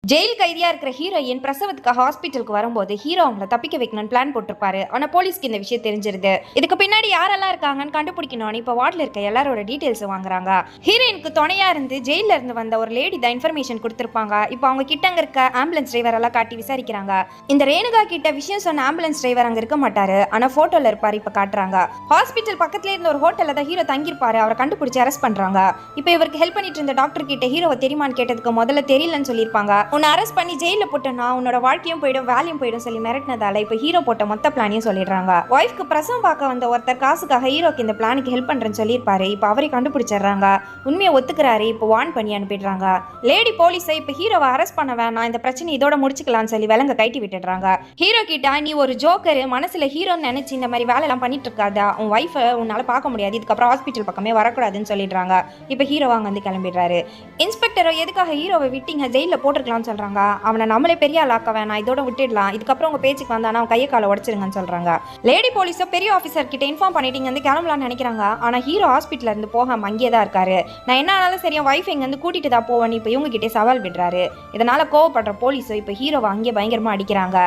Jail கைதியா இருக்கிற heroine பிரசவத்துக்கு ஹாஸ்பிட்டலுக்கு வரும்போது ஹீரோ அவங்கள தப்பிக்க வைக்கணும்னு பிளான் போட்டிருப்பாரு. ஆனா போலீஸ்க்கு இந்த விஷயம் தெரிஞ்சிருது. இதுக்கு பின்னாடி யாரெல்லாம் இருக்காங்கன்னு கண்டுபிடிக்கணும்னு இப்ப வார்டில் இருக்க எல்லாரோட டீடைல்ஸ் வாங்குறாங்க. ஹீரோயினுக்கு துணையா இருந்து ஜெயில இருந்து வந்த ஒரு லேடி தான் இன்ஃபர்மேஷன் கொடுத்திருப்பாங்க. இப்போ அவங்க கிட்ட இருக்க ஆம்புலன்ஸ் டிரைவர் எல்லாம் காட்டி விசாரிக்கிறாங்க. இந்த ரேணுகா கிட்ட விஷயம் சொன்ன ஆம்புலன்ஸ் டிரைவர் அங்க இருக்க மாட்டாரு. ஆனா போட்டோல இருப்பாரு. இப்ப காட்டுறாங்க. ஹாஸ்பிட்டல் பக்கத்துல இருந்த ஒரு ஹோட்டல்ல தான் ஹீரோ தங்கியிருப்பாரு. அவரை கண்டுபிடிச்சு அரெஸ்ட் பண்றாங்க. இப்போ இவருக்கு ஹெல்ப் பண்ணிட்டு இருந்த டாக்டர் கிட்ட ஹீரோவை தெரியுமான்னு கேட்டதுக்கு முதல்ல தெரியலன்னு சொல்லியிருப்பாங்க. உன்னை அரெஸ்ட் பண்ணி ஜெயில போட்டனா உன்னோட வாழ்க்கையும் போயிடும் வேலையும் போயிடும் சொல்லி மிரட்டினதால இப்ப ஹீரோ போட்ட மொத்த பிளானையும் சொல்லிடுறாங்க. ஒய்ஃப்க்கு பிரசவம் பார்க்க வந்த ஒருத்தர் காசுக்காக ஹீரோக்கு இந்த பிளானுக்கு ஹெல்ப் பண்றேன்னு சொல்லியிருப்பாரு. இப்ப அவரை கண்டுபிடிச்சிடுறாங்க. உண்மையை ஒத்துக்கிறாரு. இப்போ வார்ன் பண்ணி அனுப்பிடுறாங்க. லேடி போலீஸை இப்ப ஹீரோவை அரெஸ்ட் பண்ண வேணாம், இந்த பிரச்சனை இதோட முடிச்சுக்கலாம்னு சொல்லி விலங்க கைட்டி விட்டுடுறாங்க. ஹீரோ கிட்ட நீ ஒரு ஜோக்கர், மனசுல ஹீரோன்னு நினைச்சு இந்த மாதிரி வேலை எல்லாம் பண்ணிட்டு இருக்காதா, உன் ஒய்ஃபை உன்னால பார்க்க முடியாது, இதுக்கப்புறம் ஹாஸ்பிட்டல் பக்கமே வரக்கூடாதுன்னு சொல்லிடுறாங்க. இப்ப ஹீரோ அங்க வந்து கிளம்பிடுறாரு. இன்ஸ்பெக்டர் எதுக்காக ஹீரோவை விட்டீங்க, ஜெயில போட்டுருக்கலாம்னு சொல்றாங்க. அவனை நம்மளே பெரிய ஆளாக்க வேணாம், இதோட விட்டுடலாம், இதுக்கப்புறம் உங்க பேச்சுக்கு வந்தானா அவன் கையை காலை உடச்சிருங்கன்னு சொல்றாங்க. லேடி போலீஸோ பெரிய ஆஃபீஸர் கிட்ட இன்ஃபார்ம் பண்ணிட்டு வந்து கிளம்பலாம்னு நினைக்கிறாங்க. ஆனா ஹீரோ ஹாஸ்பிட்டல்ல இருந்து போகாம அங்கேயே தான் இருக்காரு. நான் என்ன ஆனாலும் சரியா ஒய்ஃப் இங்க வந்து கூட்டிட்டு தான் போவேன் இப்ப இவங்க கிட்டே சவால் விடுறாரு. இதனால கோவப்படுற போலீஸோ இப்ப ஹீரோவை அங்கேயே பயங்கரமா அடிக்கிறாங்க.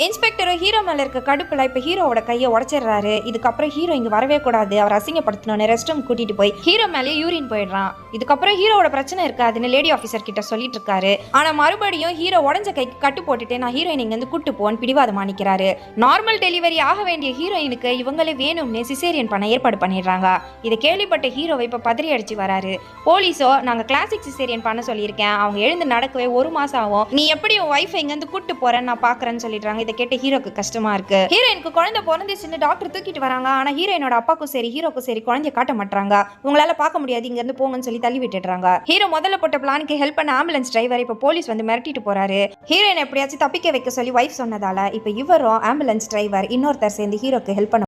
இன்ஸ்பெக்டர் ஹீரோ மேல இருக்க கடுப்புல இப்ப ஹீரோவோட கையை உடச்சிடுறாரு. இதுக்கப்புறம் ஹீரோ இங்க வரவே கூடாது, அவர் அசிங்கப்படுத்தணும்னு ரெஸ்ட் ரூம் கூட்டிட்டு போய் ஹீரோ மேலே யூரின் போயிடுறான். இதுக்கப்புறம் ஹீரோவோட பிரச்சனை இருக்காதுன்னு லேடி ஆஃபீஸர் கிட்ட சொல்லிட்டு இருக்காரு. ஆனா மறுபடியும் ஹீரோ உடஞ்ச கைக்கு கட்டு போட்டுட்டு நான் ஹீரோயின் இங்க இருந்து கூட்டு போன்னு பிடிவாதமா நிக்கிறாரு. நார்மல் டெலிவரி ஆக வேண்டிய ஹீரோயினுக்கு இவங்களே வேணும்னு சிசேரியன் பண்ண ஏற்பாடு பண்ணிடுறாங்க. இதை கேள்விப்பட்ட ஹீரோவை இப்ப பதறி அடிச்சு வராரு. போலீஸோ நாங்க கிளாசிக் சிசேரியன் பண்ண சொல்லியிருக்கேன், அவங்க எழுந்து நடக்கவே 1 மாசம் ஆகும், நீ எப்படி உன் ஒய்ஃபை இங்க இருந்து கூட்டு போறேன்னு நான் பாக்குறேன்னு சொல்லிடுறாங்க. இதை கேட்ட ஹீரோக்கு கஷ்டமா இருக்கு. ஹீரோயினுக்கு குழந்தை பிறந்துச்சுன்னு டாக்டர் தூக்கிட்டு வராங்க. ஆனா ஹீரோயினோட அப்பாக்கும் சரி ஹீரோக்கும் சரி குழந்தைய காட்ட மாட்டாங்க. உங்களால பார்க்க முடியாது, இங்க இருந்து போங்கன்னு சொல்லி தள்ளி விட்டுடுறாங்க. ஹீரோ முதல்ல போட்ட பிளானுக்கு ஹெல்ப் பண்ண ஆம்புலன்ஸ் டிரைவர் இப்ப போலீஸ் வந்து மிரட்டிட்டு போறாரு. ஹீரோயின் எப்படியாச்சும் தப்பிக்க வைக்க சொல்லி வைஃப் சொன்னதால இப்ப இவரும் ஆம்புலன்ஸ் டிரைவர் இன்னொருத்தர் சேர்ந்து ஹீரோக்கு ஹெல்ப் பண்ண